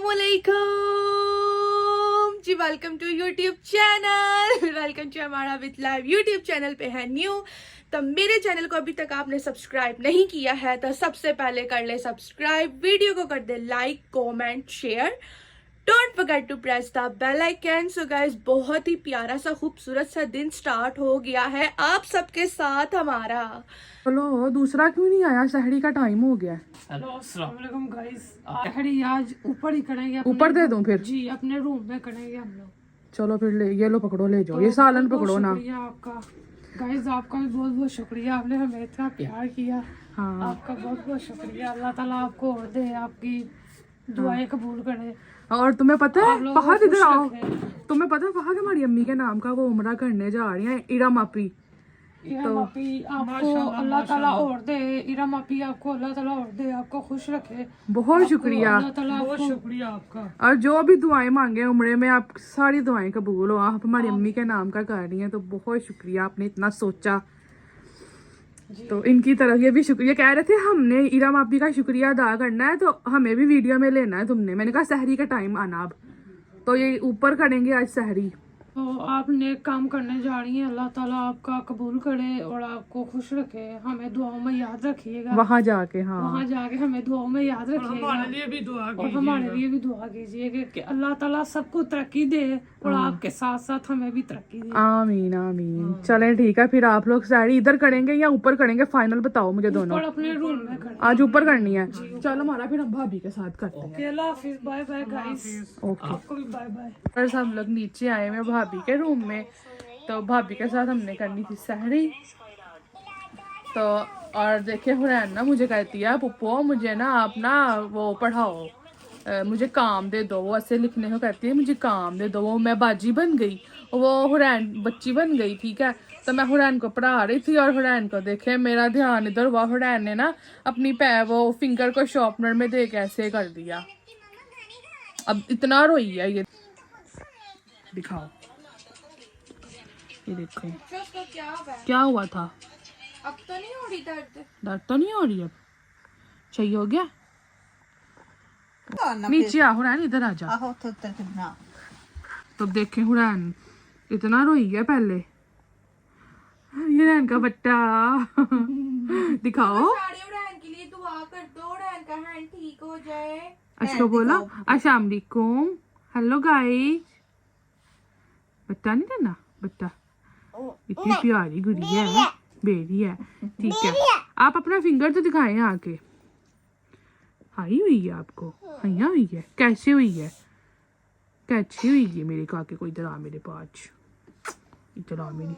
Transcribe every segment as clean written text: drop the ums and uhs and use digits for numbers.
अस्सलामुअलैकुम जी, welcome to YouTube channel. Welcome to हमारा विद लाइव यूट्यूब चैनल पे है न्यू। तो मेरे चैनल को अभी तक आपने सब्सक्राइब नहीं किया है तो सबसे पहले कर ले सब्सक्राइब, वीडियो को कर दे like, comment, share. Don't forget to press the bell icon. So guys, बहुत ही प्यारा सा खूबसूरत सा दिन स्टार्ट हो गया है आप सबके साथ हमारा। चलो दूसरा क्यों नहीं आया? शहरी का टाइम हो गया। हेलो अस्सलाम वालेकुम गाइस। शहरी आज ऊपर ही करेंगे, ऊपर दे दूं फिर? जी, अपने रूम में करेंगे हम लोग। चलो फिर ले, ये लो पकड़ो, ले जाओ। ये सालन पकड़ो ना। शुक्रिया आपका गाइस, आपका भी बहुत बहुत शुक्रिया, आपने हमें इतना प्यार किया। हाँ, आपका बहुत बहुत शुक्रिया। अल्लाह ताला आपको और दे, आपकी दुआएं कबूल करे। और तुम्हें पता है आप लोगों को फहद इधर खुश आओ। रखे। तुम्हें पता है फहद हमारी अम्मी के नाम का वो उम्रा करने जा रही है, इरम आपी। इरम आपी आपको अल्लाह ताला और दे। इरम आपी आपको अल्लाह ताला और दे, आपको खुश रखे। बहुत शुक्रिया। अल्लाह ताला बहुत शुक्रिया आपका। और जो भी दुआएं मांगे उम्रे में, आप सारी दुआएं कबूल हो। आप हमारी अम्मी के नाम का कर रही हैं तो बहुत शुक्रिया, आपने इतना सोचा। तो इनकी तरफ ये भी शुक्रिया। कह रहे थे हमने इरम आपी का शुक्रिया अदा करना है तो हमें भी वीडियो में लेना है तुमने। मैंने कहा सहरी का टाइम आना अब, तो ये ऊपर करेंगे आज सहरी। तो आप नेक काम करने जा रही हैं, अल्लाह ताला आपका कबूल करे और आपको खुश रखे। हमें दुआओं में याद रखिएगा। वहां जाके, हाँ, वहाँ जाके हमें दुआओं में याद रखिएगा। हमारे लिए भी दुआ और हमारे लिए भी दुआ कीजिएगा कि अल्लाह ताला सबको तरक्की दे और आपके साथ साथ हमें भी तरक्की दे। आमीन आमीन। चलें ठीक है, फिर आप लोग सारी इधर करेंगे या ऊपर करेंगे? फाइनल बताओ मुझे दोनों। और अपने रूम में करें। आज ऊपर करनी है। चलो हमारा फिर हम भाभी के साथ करते हैं। अल्लाह हाफिज, बाय बाय गाइस। ओके। आपको भी बाय बाय। फिर हम लोग नीचे आए हुए भाभी के रूम में, तो भाभी के साथ हमने करनी थी सहरी। तो और देखिए हुरैन ना मुझे कहती है, पुप्पो मुझे ना आप ना वो पढ़ाओ, मुझे काम दे दो। वो ऐसे लिखने को कहती है, मुझे काम दे दो। वो मैं बाजी बन गई, वो हुरैन बच्ची बन गई। ठीक है, तो मैं हुरैन को पढ़ा रही थी और हुरैन को देखे मेरा ध्यान इधर हुआ। हुरैन ने ना अपनी वो फिंगर को शॉर्पनर में दे के ऐसे कर दिया। अब इतना रोई है ये, दिखाओ ये देखो क्या हुआ था। अब तो नहीं हो रही दर्द? दर्द तो नहीं हो रही अब? सही हो गया? नीचे आ हुरैन, इधर आ जा। तो देखे हुरैन इतना रोई है पहले। ये हुरैन का बट्टा दिखाओ। सारे उड़ान के लिए दुआ कर दो, उड़ान का हैंड ठीक हो जाए। अच्छा बोला अस्सलाम वालेकुम, हेलो गाइस। बट्टा नहीं देना, बट्टा इतनी प्यारी गुड़िया है, बेबी है। ठीक है, आप अपना फिंगर तो दिखाएं आके। हाई हुई है आपको? हैया हुई है? कैसे हुई है? कैसे हुई है मेरे काके को? इधर आ मेरे पास, इधर आ मेरी।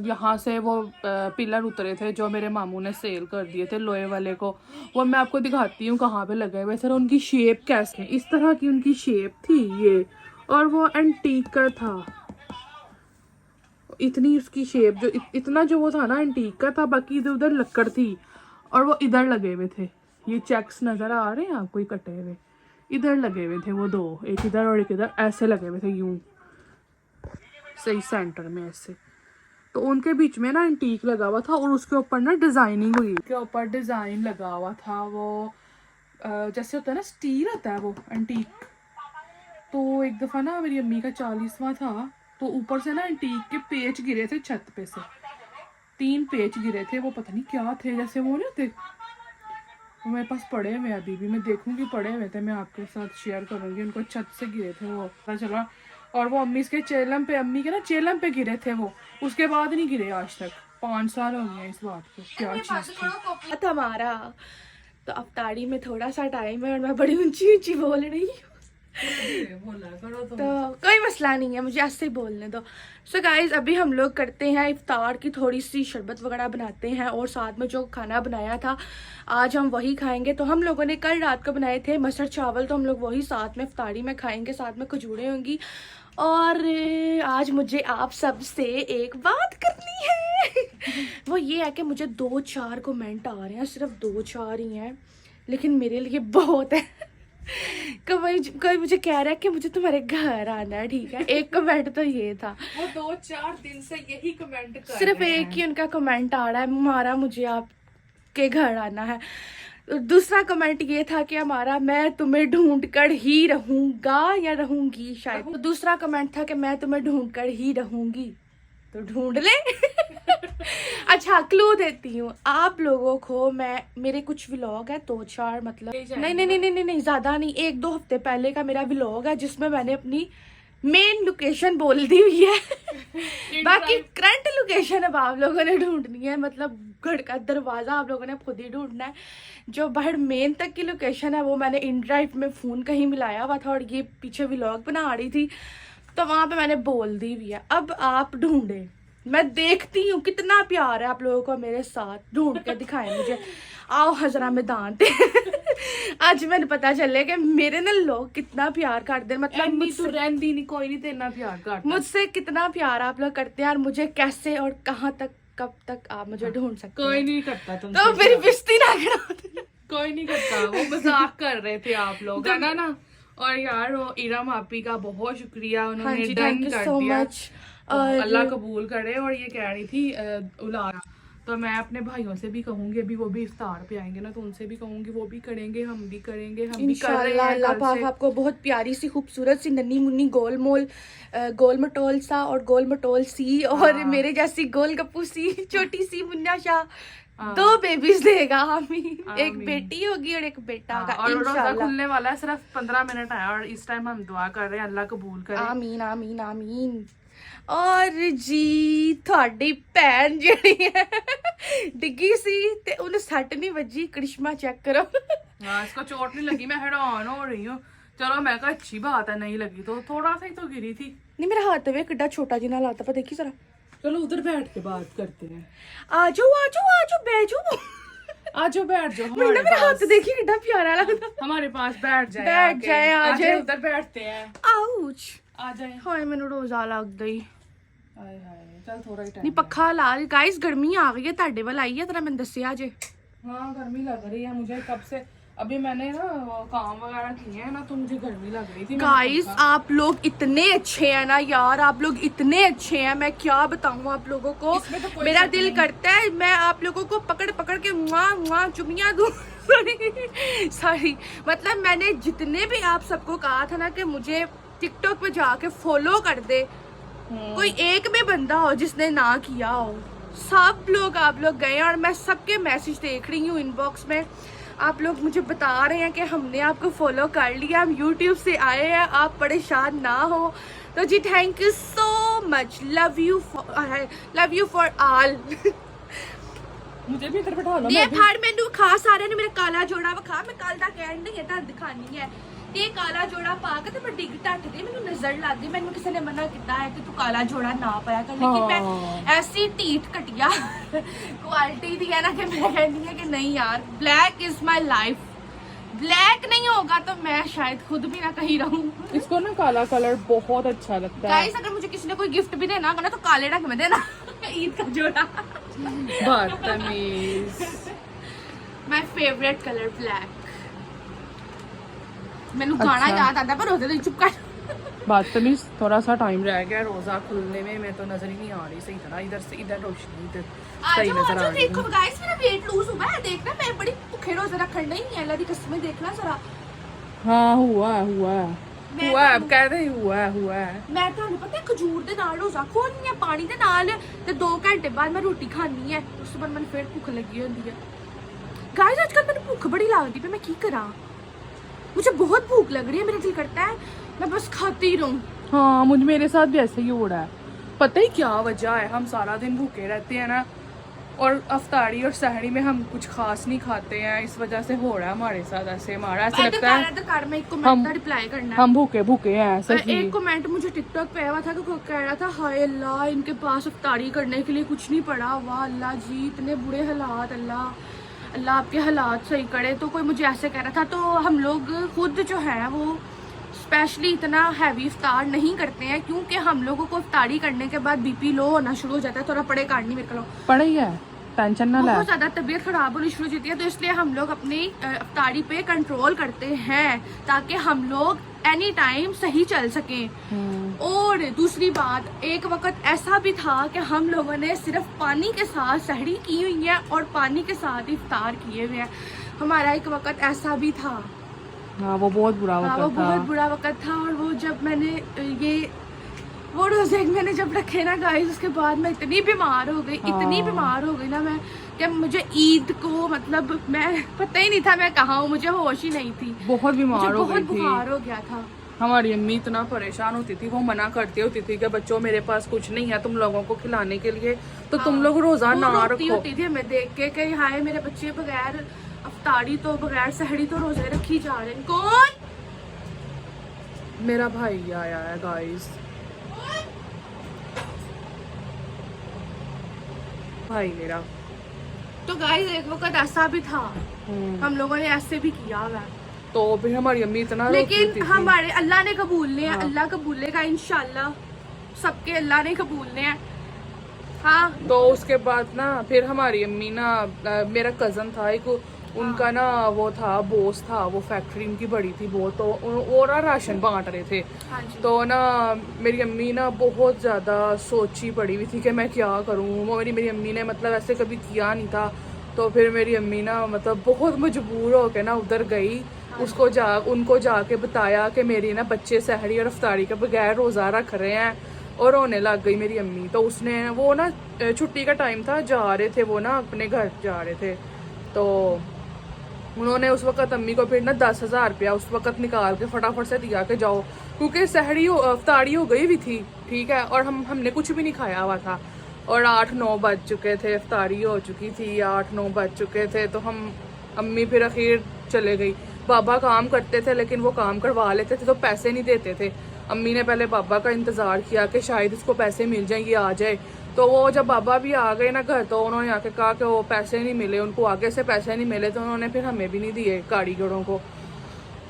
यहाँ से वो पिलर उतरे थे जो मेरे मामू ने सेल कर दिए थे लोहे वाले को, वो मैं आपको दिखाती हूँ कहाँ पे लगे हुए सर। उनकी शेप कैसे, इस तरह की उनकी शेप थी ये, और वो एंटीक का था। इतनी उसकी शेप जो इतना जो वो था ना एंटीक का था, बाकी इधर उधर लक्कड़ थी। और वो इधर लगे हुए थे, ये चेक्स नजर आ रहे हैं आपको, कटे हुए इधर लगे हुए थे वो दो, एक इधर और एक इधर, ऐसे लगे हुए थे यूं सही सेंटर में ऐसे। तो उनके बीच में ना एंटीक लगा हुआ था और उसके ऊपर ना डिजाइनिंग हुई, उसके ऊपर डिजाइन लगा हुआ था। वो जैसे होता है ना स्टील होता है वो एंटीक। तो एक दफा ना मेरी अम्मी का 40वां था, तो ऊपर से ना एंटीक के पेच गिरे थे छत पे से, 3 पेच गिरे थे। वो पता नहीं क्या थे, जैसे वो नहीं होते, वो मेरे पास पड़े हुए अभी भी, मैं देखूंगी पड़े हुए थे, मैं आपके साथ शेयर करूंगी। उनको छत से गिरे थे वो, पता चला। और वो अम्मी के चेलम पे, अम्मी के ना चेलम पे गिरे थे वो, उसके बाद नहीं गिरे आज तक। 5 साल हो गए इस बात को। क्या चीज थी हमारा। तो अफ्तारी में थोड़ा सा टाइम है और मैं बड़ी ऊंची ऊंची बोल रही हूँ, तो कोई मसला नहीं है, मुझे ऐसे ही बोलने दो। सो गाइज, अभी हम लोग करते हैं इफ्तार की, थोड़ी सी शरबत वगैरह बनाते हैं और साथ में जो खाना बनाया था आज हम वही खाएंगे। तो हम लोगों ने कल रात को बनाए थे मस्टर्ड चावल, तो हम लोग वही साथ में इफ्तारी में खाएंगे, साथ में खजूरें होंगी। और आज मुझे आप सब से एक बात करनी है वो ये है कि मुझे 2-4 कमेंट आ रहे हैं, सिर्फ 2-4 ही हैं, लेकिन मेरे लिए बहुत है। कोई मुझे कह रहा है कि मुझे तुम्हारे घर आना है, ठीक है। एक कमेंट तो ये था, वो 2-4 दिन से यही कमेंट कर सिर्फ एक ही उनका कमेंट आ रहा है, मारा मुझे आपके घर आना है। दूसरा कमेंट ये था कि हमारा मैं तुम्हें ढूंढ कर ही रहूंगा या रहूंगी शायद। तो दूसरा कमेंट था कि मैं तुम्हें ढूंढ कर ही रहूंगी, तो ढूंढ ले। अच्छा क्लू देती हूँ आप लोगों को, मैं मेरे कुछ व्लॉग है 2-4 मतलब नहीं ज्यादा नहीं, 1-2 हफ्ते पहले का मेरा व्लॉग है जिसमें मैंने अपनी मेन लोकेशन बोल दी हुई है। बाकी करंट लोकेशन अब आप लोगों ने ढूंढनी है, मतलब घर का दरवाजा आप लोगों ने खुद ही ढूंढना है। जो बाहर मेन तक की लोकेशन है वो मैंने इन ड्राइव में फोन कहीं मिलाया हुआ था और ये पीछे व्लॉग बना रही थी तो वहां पे मैंने बोल दी हुई है। अब आप ढूंढे, मैं देखती हूँ कितना प्यार है आप लोगों को मेरे साथ, ढूंढ के दिखाएं मुझे। आओ हजरा मैदान पे। आज मैंने पता चले कि मेरे ना लोग कितना प्यार करते हैं, मतलब मुझसे कितना प्यार आप लोग करते हैं और मुझे कैसे और कहाँ तक कब तक आप मुझे ढूंढ सकते हैं। कोई नहीं करता तुमसे, तो फिर बिस्ती ना करो। कोई नहीं करता, वो मजाक कर रहे थे आप लोग, है ना। और यार वो इरम आपी का बहुत शुक्रिया, उन्होंने डन कर दिया, अल्लाह कबूल करे। और ये कह रही थी उलारा, तो मैं अपने भाइयों से भी कहूंगी, अभी वो भी इफ्तार पे आएंगे ना तो उनसे भी कहूंगी, वो भी करेंगे, हम भी करेंगे, हम भी कर रहे हैं। अल्लाह पाक आपको बहुत प्यारी सी खूबसूरत सी नन्ही मुन्नी गोल मटोल सा और गोल मटोल सी और मेरे जैसी गोल गप्पू सी छोटी सी मुन्ना शाह 2 बेबीज देगा आमीन। एक बेटी होगी और एक बेटा होगा और रोजा इंशाल्लाह। खुलने वाला है, सिर्फ 15 मिनट है और इस टाइम हम दुआ कर रहे हैं अल्लाह कबूल करे। आमीन आमीन आमीन। और जी थोड़ी भैन जिहड़ी है डिग्गी सी ते उन्हें सट नहीं वजी, करिश्मा चेक करो। हाँ इसको चोट नहीं लगी, मैं हैरान हो रही हूँ। चलो मैं कहा अच्छी बात है, नहीं लगी तो थोड़ा सा ही तो गिरी थी। नहीं मेरा हाथ वे किड्डा छोटा जिना लाता पर देखी जरा। चलो उधर बैठ के बात करते हैं। आजो आजो आजो बैजो, आजो बैठ जाओ, मेरा हाथ देखी किड्डा प्यारा लगता। हमारे पास बैठ जाए, बैठ जाए, आ जाए, उधर बैठते हैं। आउच आ जाए। हाय मैनू रोजा लग गई। हाय हाय चल थोड़ा ही टाइम नहीं पक्खा ला गाइस, गर्मी आ गई है, ਤੁਹਾਡੇ ਵੱਲ आई है तरह मैंने दसिया जे। हाँ गर्मी लग रही है मुझे कब से, अभी मैंने ना काम वगैरह किए हैं ना तो मुझे गर्मी लग रही थी। गाइस आप लोग इतने अच्छे हैं ना यार, आप लोग इतने अच्छे हैं, मैं क्या बताऊं आप लोगों को। तो मेरा दिल करता है मैं आप लोगों को पकड़ पकड़ के मुआ चुमिया दूं। सॉरी मतलब मैंने जितने भी आप सबको कहा था ना कि मुझे टिकटॉक पे जाके फॉलो कर दे, कोई एक भी बंदा हो जिसने ना किया हो, सब लोग आप लोग गए और मैं सबके मैसेज देख रही हूँ इनबॉक्स में। आप लोग मुझे बता रहे हैं कि हमने आपको फॉलो कर लिया, हम यूट्यूब से आए हैं, आप परेशान ना हो। तो जी thank you so much, love you for all. मुझे भी इधर बैठा लो। ये फाड़ मैनू खा सारे ने मेरा काला जोड़ा वखा, मैं कल दा कहन नहीं है दिखानी है ते काला जोड़ा पा के ते मैं डिग टट गई, मैनू नजर लग गई। मैनू किसी ने मना किया है कि तू काला जोड़ा ना पाया कर, लेकिन मैं ऐसी ढीठ घटिया क्वालिटी दी है ना कि मैं कहनी है कि नहीं यार black is my life, black नहीं होगा तो मैं शायद खुद भी ना कहीं रहूं। इसको ना काला कलर बहुत अच्छा लगता है। गाइस अगर मुझे किसी ने कोई गिफ्ट भी देना होगा ना तो काले रंग में देना। ईद का जोड़ा। बदतमीज। My favourite colour black. मैनू गाना याद आता पर रोजे चुप कर। बदतमीज, थोड़ा सा टाइम रह गया रोजा खुलने में, मैं तो नजर ही नहीं आ रही सही तरह, इधर से इधर रोशनी इधर सही नजर आ रही है। देखो गाइस मेरा वेट लूज हुआ है, देखना मैं बड़ी भूखे रोजे रखना ही है, अल्लाह दी कसम देखना जरा। हाँ हुआ अब कहते ही हुआ। मैं ਤੁਹਾਨੂੰ ਪਤਾ ਖਜੂਰ ਦੇ ਨਾਲ ਰੋਜ਼ਾ ਖੋਲਣੀ ਹੈ ਪਾਣੀ ਦੇ ਨਾਲ ਤੇ 2 ਘੰਟੇ ਬਾਅਦ ਮੈਂ ਰੋਟੀ ਖਾਣੀ ਹੈ, ਉਸ ਤੋਂ ਬਾਅਦ ਮੈਨੂੰ ਫੇਰ ਭੁੱਖ ਲੱਗੀ ਹੁੰਦੀ ਹੈ। गाइस आजकल मैंने भूख बड़ी लगती है, मैं की करा, मुझे बहुत भूख लग रही है, मेरा दिल करता है मैं बस खाती ही रहूं। हाँ मेरे साथ भी ऐसे ही हो रहा है। पता ही क्या वजह है, हम सारा दिन भूखे रहते हैं ना और अफ्तारी और सहरी में हम कुछ खास नहीं खाते हैं, इस वजह से हो रहा है हमारे साथ ऐसे। हमारा ऐसे लगता है मैं एक कमेंट का रिप्लाई करना है, हम भूखे हैं ऐसे ही। एक कमेंट मुझे टिकटॉक पे आया था कि कोई कह रहा था हाय अल्लाह इनके पास अफ्तारी करने के लिए कुछ नहीं पड़ा, वाह अल्लाह जी इतने बुरे हालात, अल्लाह आपके हालात सही करे। तो कोई मुझे ऐसे कह रहा था, तो हम लोग खुद जो है वो स्पेशली इतना हैवी इफ्तार नहीं करते हैं क्योंकि हम लोगों को इफ्तारी करने के बाद बीपी लो होना शुरू हो जाता है, थोड़ा पड़े काटनी मेरे को पड़े ही है, टेंशन ना ले, बहुत ज्यादा तबीयत खराब होनी शुरू हो जाती है। तो इसलिए हम लोग अपनी इफ्तारी पे कंट्रोल करते हैं ताकि हम लोग एनी टाइम सही चल सकें। और दूसरी बात एक वक्त ऐसा भी था कि हम लोगों ने सिर्फ पानी के साथ सहरी की हुई है और पानी के साथ इफ्तार किए हुए हैं। हमारा एक वक्त ऐसा भी था। हाँ वो बहुत बुरा हाँ, वक्त वो था। बहुत बुरा वक्त था। और वो जब मैंने वो रोजे मैंने जब रखे ना गाइस, उसके बाद मैं इतनी बीमार हो गई, इतनी हाँ। बीमार हो गई ना मैं, जब मुझे ईद को मतलब मैं पता ही नहीं था मैं कहाँ हूँ, मुझे होश ही नहीं थी, बहुत मुझे बीमार हो बहुत गई थी। बुखार हो गया था। हमारी अम्मी इतना परेशान होती थी, वो मना करती होती थी कि बच्चों मेरे पास कुछ नहीं है तुम लोगों को खिलाने के लिए, तो तुम लोग रोजा वो ना रोती रखो। होती थी हमें देख के कि हाय मेरे बच्चे बगैर अफ्तारी तो बगैर सहरी तो रोजे रखी जा रहे हैं। कौन? मेरा भाई आया है गाइस, भाई मेरा। तो गाइस एक वक्त ऐसा भी था, हम लोगों ने ऐसे भी किया हुआ है। तो फिर हमारी अम्मी इतना रोती लेकिन थी। हमारे अल्लाह ने कबूलने हैं, हाँ। अल्लाह कबूलेगा इंशाल्लाह, सबके अल्लाह ने कबूलने हैं। हाँ तो उसके बाद ना फिर हमारी अम्मी ना मेरा कजन था एक, उनका ना वो था बॉस था, वो फैक्ट्री उनकी बड़ी थी बहुत, तो वो ना राशन बांट रहे थे। हाँ जी। तो ना मेरी अम्मी ना बहुत ज़्यादा सोची पड़ी हुई थी कि मैं क्या करूँ। वो मेरी अम्मी ने मतलब ऐसे कभी किया नहीं था। तो फिर मेरी अम्मी ना मतलब बहुत मजबूर होकर ना उधर गई, उनको जाके बताया कि मेरी ना बच्चे सहरी और अफ्तारी के बगैर रोज़ा रख रहे हैं, और रोने लग गई मेरी अम्मी। तो उसने वो ना छुट्टी का टाइम था, जा रहे थे वो ना अपने घर जा रहे थे, तो उन्होंने उस वक्त अम्मी को फिर ना 10,000 रुपया उस वक्त निकाल के फटाफट से दिया कि जाओ, क्योंकि सहरी अफ्तारी हो गई भी थी, ठीक है, और हमने कुछ भी नहीं खाया हुआ था, और 8-9 बज चुके थे, अफ्तारी हो चुकी थी, 8-9 बज चुके थे। तो अम्मी फिर आखिर चले गई। बाबा काम करते थे लेकिन वो काम करवा लेते थे तो पैसे नहीं देते थे। अम्मी ने पहले बाबा का इंतज़ार किया कि शायद इसको पैसे मिल जाएंगे, आ जाए। तो वो जब बाबा भी आ गए ना घर, तो उन्होंने आके कहा कि वो पैसे नहीं मिले, उनको आगे से पैसे नहीं मिले, तो उन्होंने फिर हमें भी नहीं दिए कारीगरों को।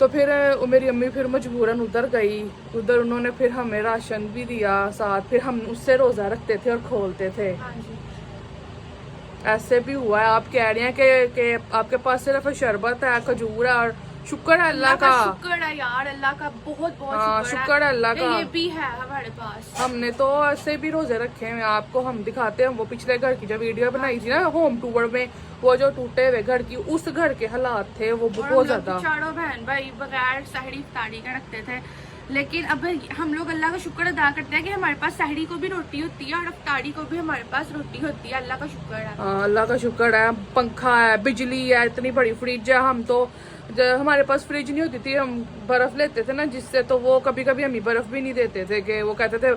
तो फिर मेरी अम्मी फिर मजबूरन उधर गई, उधर उन्होंने फिर हमें राशन भी दिया साथ, फिर हम उससे रोज़ा रखते थे और खोलते थे। हाँ जी। ऐसे भी हुआ है। आप कह रहे हैं कि आपके पास सिर्फ शरबत है, खजूर है, और शुक्र है अल्लाह का। शुक्र है यार, अल्लाह का बहुत बहुत हाँ, शुक्र है अल्लाह कि का। ये भी है हमारे पास। हमने तो ऐसे भी रोजे रखे हैं, आपको हम दिखाते हैं। वो पिछले घर की जो वीडियो बनाई थी ना होम टूर में, वो जो टूटे हुए घर की, उस घर के हालात थे वो बहुत ज्यादा। चारों बहन भाई बगैर सहरी इफ्तारी का रखते थे, लेकिन अब हम लोग अल्लाह का शुक्र अदा करते हैं कि हमारे पास सहरी को भी रोटी होती है और अफ्तारी को भी हमारे पास रोटी होती है। अल्लाह का शुक्र है। हाँ, अल्लाह का शुक्र है। पंखा है, बिजली है, इतनी बड़ी फ्रिज है। हम तो हमारे पास फ्रिज नहीं होती थी, हम बर्फ लेते थे ना जिससे, तो वो कभी कभी हमें बर्फ भी नहीं देते थे, कि वो कहते थे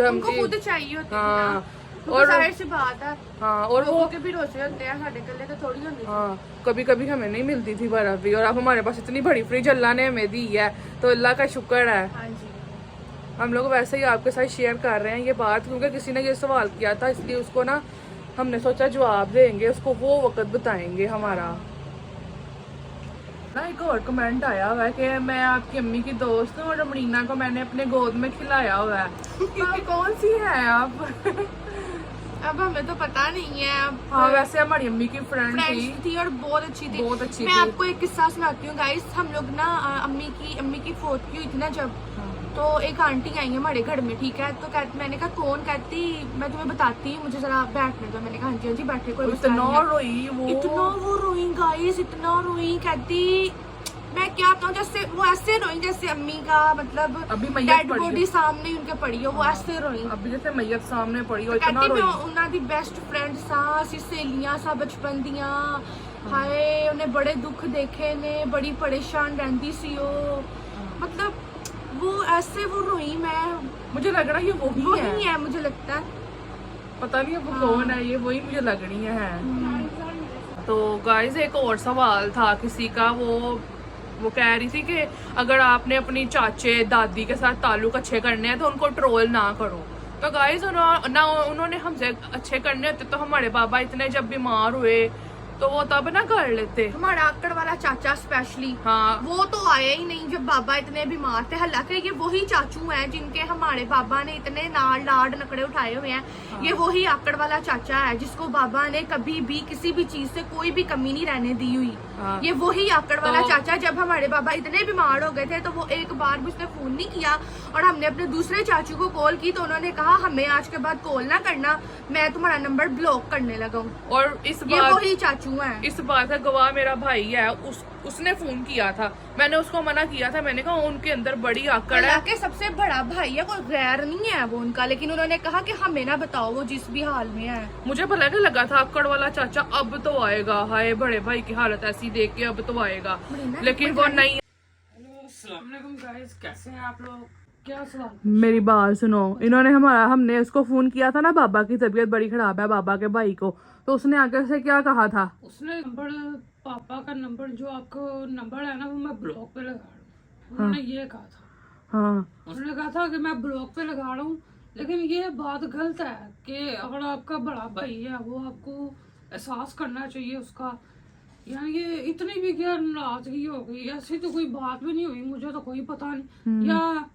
हमको खुद चाहिए होती हाँ, थी ना, और जाहिर सी बात है। हाँ, और वो के भी रोजे होते हैं, हमारे गले तो थोड़ी होती है। हाँ, कभी कभी हमें नहीं मिलती थी बर्फ भी, और अब हमारे पास इतनी बड़ी फ्रिज अल्लाह ने हमें दी है, तो अल्लाह का शुक्र है। हाँ जी। हम लोग वैसे ही आपके साथ शेयर कर रहे हैं ये बात, क्योंकि किसी ने ये सवाल किया था, इसलिए उसको ना हमने सोचा जवाब देंगे, उसको वो वक्त बताएंगे हमारा ना। एक और कमेंट आया हुआ है कि मैं आपकी अम्मी की दोस्त हूँ और रमणीना को मैंने अपने गोद में खिलाया हुआ है। तो आप कौन सी है आप? अब हमें तो पता नहीं है। अब हाँ, वैसे हमारी अम्मी की फ्रेंड थी और बहुत अच्छी थी। बहुत अच्छी मैं थी। आपको एक किस्सा सुनाती हूँ गाइस। हम लोग ना अम्मी की फोत की हुई थी ना जब, तो एक आंटी आई है हमारे घर में, ठीक है। तो मैंने कहा कौन? कहती मैं तुम्हें बताती हूँ, मुझे जरा बैठने दो। मैंने कहा हाँ जी हाँ जी बैठे, कोई इतना रोई वो, इतना वो रोई गाइस, इतना रोई। कहती मैं क्या बताऊँ, जैसे वो ऐसे रोई जैसे अम्मी का मतलब अभी डेड बॉडी सामने ही उनके पड़ी हो, वो ऐसे रोई। अभी जैसे मैयत सामने पड़ी हो, इतना कहती रोई। मैं उन्हों दी बेस्ट फ्रेंड सा, असी सहेलियां सा बचपन दियां, हाय उन्हें बड़े दुख देखे ने, बड़ी परेशान रहती सी वो, मतलब वो ऐसे वो रोई। मैं मुझे लग रहा है ये वही है, मुझे लगता है। पता नहीं अब कौन है ये, वही मुझे लग रही है। तो गाइस एक और सवाल था किसी का, वो कह रही थी कि अगर आपने अपनी चाचे दादी के साथ ताल्लुक अच्छे करने हैं तो उनको ट्रोल ना करो। तो गाइस उन्होंने हमसे अच्छे करने होते तो हमारे बाबा इतने जब बीमार हुए तो वो तब ना कर लेते। हमारा आकड़ वाला चाचा स्पेशली, हाँ, वो तो आया ही नहीं जब बाबा इतने बीमार थे। हालांकि ये वही चाचू हैं जिनके हमारे बाबा ने इतने लाड नकड़े उठाए हुए हैं। हाँ। ये वही आकड़ वाला चाचा है जिसको बाबा ने कभी भी किसी भी चीज से कोई भी कमी नहीं रहने दी हुई। हाँ। ये वही आकड़ वाला चाचा, जब हमारे बाबा इतने बीमार हो गए थे तो वो एक बार भी उसने फोन नहीं किया, और हमने अपने दूसरे चाचू को कॉल की तो उन्होंने कहा हमें आज के बाद कॉल ना करना, मैं तुम्हारा नंबर ब्लॉक करने लगा हूँ। और इस ये वही चाचू क्यों है? इस बात का गवाह मेरा भाई है, उसने फोन किया था, मैंने उसको मना किया था, मैंने कहा उनके अंदर बड़ी आकड़ है। के सबसे बड़ा भाई है, कोई गैर नहीं है वो उनका, लेकिन उन्होंने कहा कि हमें ना बताओ वो जिस भी हाल में है। मुझे भला क्या लगा था आकड़ वाला चाचा अब तो आएगा, हाय बड़े भाई की हालत ऐसी देख के अब तो आएगा, लेकिन वो नहीं। अस्सलाम वालेकुम गाइस, कैसे हैं आप लोग? क्या सवाल? मेरी बात सुनो, हमने उसको फोन किया था ना, बाबा की तबीयत बड़ी खराब है, बाबा के भाई को, तो उसने आगे से क्या कहा था? उसने नंबर, पापा का नंबर जो आपको नंबर है ना वो मैं ब्लॉक पे लगा रहा हूँ, उन्होंने ये कहा था। हाँ, उन्होंने कहा था कि मैं ब्लॉक पे लगा रहा हूँ, लेकिन ये बात गलत है कि अगर आपका बड़ा भाई है वो आपको एहसास करना चाहिए उसका, यानी कि इतनी भी क्या नाराजगी हो गई, ऐसी तो कोई बात भी नहीं हुई, मुझे तो कोई पता नहीं, या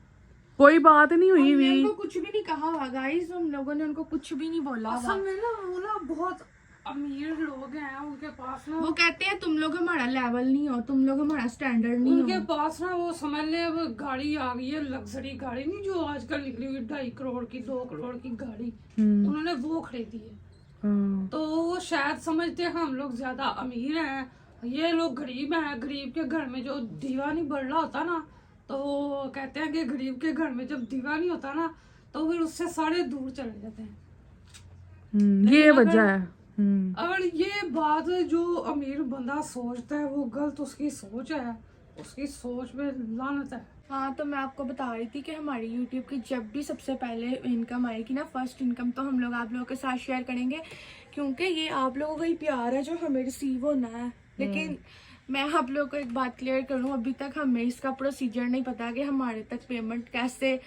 कोई बात नहीं हुई हमने भी। उनको कुछ भी नहीं कहा हुआ गाइस, हम लोगों ने उनको कुछ भी नहीं बोला हुआ। असल में ना वो ना बहुत अमीर लोग हैं, उनके पास ना वो कहते हैं तुम लोग हमारा लेवल नहीं हो, तुम लोग हमारा स्टैंडर्ड नहीं उनके हो। पास ना वो समझ ले अब गाड़ी आ गई है, लग्जरी गाड़ी नहीं जो आजकल निकली हुई 2.5 करोड़ की 2 करोड़ की गाड़ी, उन्होंने वो खरीदी है। तो वो शायद समझते हैं हम लोग ज्यादा अमीर हैं, ये लोग गरीब हैं। गरीब के घर में जो दीवा नहीं बढ़ रहा होता ना, तो वो कहते हैं कि गरीब के घर में जब दीवा नहीं होता ना तो फिर उससे सारे दूर चले जाते हैं। ये वजह है। अगर ये बात जो अमीर बंदा सोचता है वो गलत उसकी सोच है, उसकी सोच में लानत है। हाँ, तो मैं आपको बता रही थी कि हमारी YouTube की जब भी सबसे पहले इनकम आएगी ना, फर्स्ट इनकम, तो हम लोग आप लोगों के साथ शेयर करेंगे, क्योंकि ये आप लोगों का ही प्यार है जो हमें रिसीव होना है। लेकिन मैं आप लोगों को एक बात क्लियर करूँ, अभी तक हमें इसका प्रोसीजर नहीं पता कि हमारे तक पेमेंट कैसे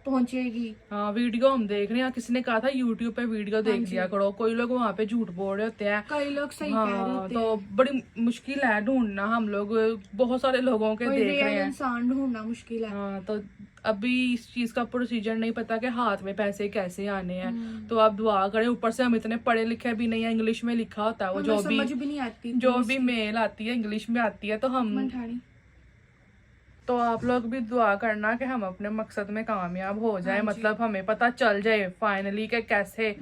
पहुंचेगी। हाँ, वीडियो हम देख रहे हैं, किसी ने कहा था YouTube पे वीडियो देख लिया करो, कोई लोग वहाँ पे झूठ बोल रहे होते हैं, कई लोग सही कह रहे होते तो बड़ी मुश्किल है ढूंढना, हम लोग बहुत सारे लोगों के देख रहे हैं, इंसान ढूंढना मुश्किल है। हाँ, तो अभी इस चीज का प्रोसीजर नहीं पता कि हाथ में पैसे कैसे आने हैं, तो आप दुआ करें। ऊपर से हम इतने पढ़े लिखे भी नहीं है, इंग्लिश में लिखा होता है वो, जो भी समझ भी नहीं आती, जो भी मेल आती है इंग्लिश में आती है, तो हम तो आप लोग भी दुआ करना कि हम अपने मकसद में कामयाब हो जाए, मतलब हमें पता चल जाए फाइनली कि कैसे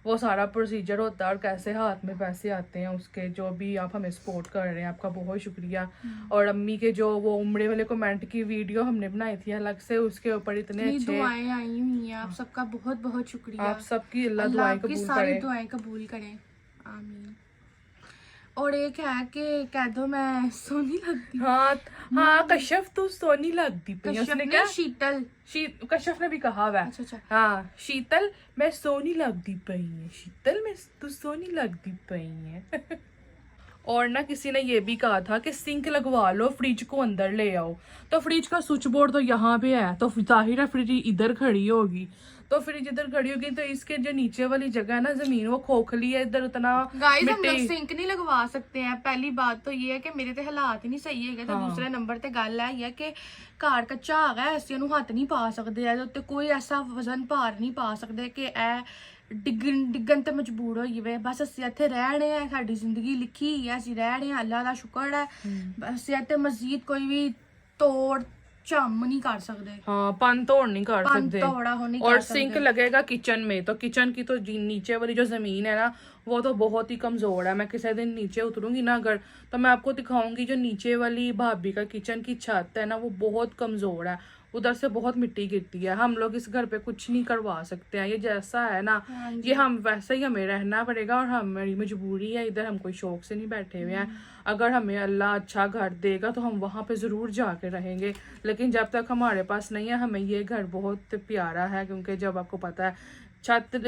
वो सारा प्रोसीजर होता है और कैसे हाथ में पैसे आते हैं उसके। जो भी आप हमें सपोर्ट कर रहे हैं आपका बहुत शुक्रिया। और अम्मी के जो वो उमड़े वाले कमेंट की वीडियो हमने बनाई थी अलग से, उसके ऊपर इतने अच्छे दुआएं आई हुई हैं, आप सबका बहुत बहुत शुक्रिया। आप सबकी अल्लाह दुआएं कबूल करे, सारी दुआएं कबूल करें, आमीन। और एक है कि कह दो मैं सोनी लगती। हाँ, कश्यप तू सोनी लगती पई, उसने क्या? शीतल, कश्यप ने भी कहा हुआ है। अच्छा। हाँ, शीतल मैं सोनी लगती पई है, शीतल मैं तू सोनी लगती पई है। और ना किसी ने ये भी कहा था कि सिंक लगवा लो, फ्रिज को अंदर ले आओ, तो फ्रिज का स्विच बोर्ड तो यहाँ पे है, तो जाहिर है फ्रिज इधर खड़ी होगी, तो फ्रिज इधर खड़ी होगी, तो इसके जो नीचे वाली जगह है ना जमीन, वो खोखली है, इधर उतना गाइस हम लोग सिंक नहीं लगवा सकते हैं। पहली बात तो ये है कि मेरे ते हालात ही नहीं सही है, तो दूसरे नंबर ते गल है कि घर कच्चा आ गया, ऐसे ਨੂੰ ਹੱਥ ਨਹੀਂ ਪਾ ਸਕਦੇ ਹੈ, ਤੇ ਕੋਈ ਐਸਾ ਵਜ਼ਨ ਭਾਰ ਨਹੀਂ ਪਾ ਸਕਦੇ ਕਿ ਇਹ ਡਿੱਗਣ ਤੇ ਮਜਬੂਰ ਹੋਈ ਵੇ। ਬਸ ਅਸੀਂ ਇੱਥੇ ਰਹਿਣੇ ਆ, ਸਾਡੀ ਜ਼ਿੰਦਗੀ ਲਿਖੀ ਹੈ, ਅਸੀਂ ਰਹਿ ਰਹੇ ਹਾਂ, ਅੱਲਾਹ ਦਾ ਸ਼ੁਕਰ ਹੈ। ਬਸ ਇੱਥੇ ਮਜ਼ੀਦ ਕੋਈ ਵੀ ਤੋੜ चम नहीं कर सकते, हाँ, पन तोड़ नहीं कर सकते। और सिंक लगेगा किचन में, तो किचन की तो नीचे वाली जो जमीन है ना वो तो बहुत ही कमजोर है। मैं किसी दिन नीचे उतरूंगी ना अगर, तो मैं आपको दिखाऊंगी जो नीचे वाली भाभी का किचन की छत है ना वो बहुत कमजोर है, उधर से बहुत मिट्टी गिरती है। हम लोग इस घर पे कुछ नहीं करवा सकते हैं, ये जैसा है ना ये हम वैसे ही हमें रहना पड़ेगा, और हमारी मजबूरी है, इधर हम कोई शौक से नहीं बैठे हुए हैं। अगर हमें अल्लाह अच्छा घर देगा तो हम वहाँ पे ज़रूर जाके रहेंगे, लेकिन जब तक हमारे पास नहीं है हमें ये घर बहुत प्यारा है, क्योंकि जब आपको पता है छत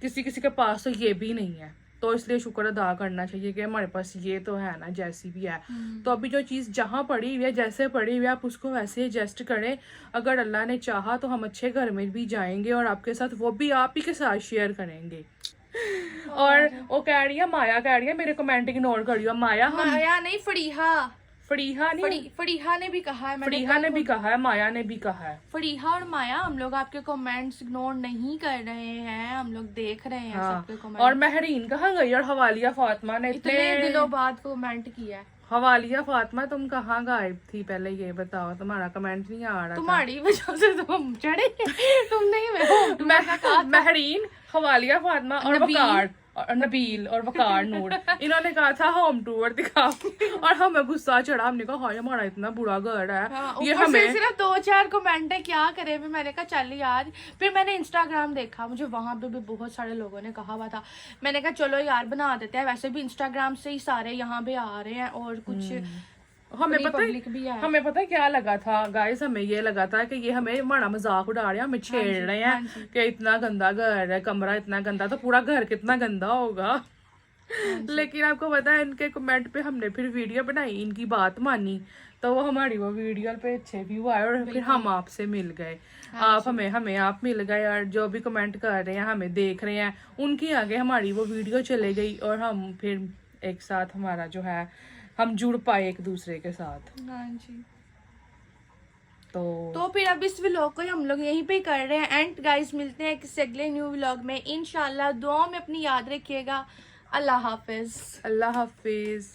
किसी किसी के पास तो ये भी नहीं है, तो इसलिए शुक्र अदा करना चाहिए कि हमारे पास ये तो है ना, जैसी भी है। तो अभी जो चीज़ जहाँ पड़ी हुई है, जैसे पड़ी हुई है, आप उसको वैसे एडजस्ट करें। अगर अल्लाह ने चाहा तो हम अच्छे घर में भी जाएंगे और आपके साथ वो भी आप ही के साथ शेयर करेंगे। और वो कह रही है, माया कह रही है मेरे कमेंट इग्नोर करियो। माया नहीं, फरीहा ने भी कहा है, फरीहा ने भी कहा है, माया ने भी कहा है। फरीहा और माया, हम लोग आपके कमेंट्स इग्नोर नहीं कर रहे हैं, हम लोग देख रहे हैं सबके कमेंट। और महरीन कहाँ गई? और हवालिया फातिमा ने इतने दिनों बाद कमेंट किया है। हवालिया फातिमा तुम कहाँ गायब थी? पहले ये बताओ, तुम्हारा कमेंट नहीं आ रहा। तुम्हारी वजह से तो हम चढ़े, तुमने महरीन, हवालिया फातिमा और वकार, और नबील और वकार नूर, इन्होंने कहा था होम टूर दिखाओ और हमें गुस्सा चढ़ा। हमने कहा हाय हमारा इतना बुरा घर है, ये ऊपर से हमें सिर्फ 2-4 कमेंट है, क्या करे। फिर मैंने कहा चल यार, फिर मैंने इंस्टाग्राम देखा, मुझे वहां पे भी बहुत सारे लोगों ने कहा हुआ था। मैंने कहा चलो यार बना देते हैं, वैसे भी इंस्टाग्राम से ही सारे यहाँ पे आ रहे हैं और कुछ हमें बड़ी पता public भी है। है, हमें पता है क्या लगा था गाइस, हमें ये लगा था कि ये हमें हमारा मजाक उड़ा रहे हैं, हमें छेड़ रहे हाँ हैं कि इतना गंदा घर है, कमरा इतना गंदा, तो पूरा घर कितना गंदा होगा। लेकिन आपको पता है इनके कमेंट पे हमने फिर वीडियो बनाई, इनकी बात मानी, तो वो हमारी वो वीडियो पे अच्छे व्यू आए और फिर हम आपसे मिल गए। आप हमें आप मिल गए और जो भी कमेंट कर रहे हैं हमें देख रहे हैं, उनकी आगे हमारी वो वीडियो चले गई और हम फिर एक साथ हमारा जो है हम जुड़ पाए एक दूसरे के साथ। हाँ जी। तो फिर अब इस व्लॉग को हम लोग यहीं पे कर रहे हैं एंड गाइस, मिलते हैं किसी अगले न्यू व्लॉग में इंशाल्लाह। दुआ में अपनी याद रखिएगा। अल्लाह हाफिज। अल्लाह हाफिज।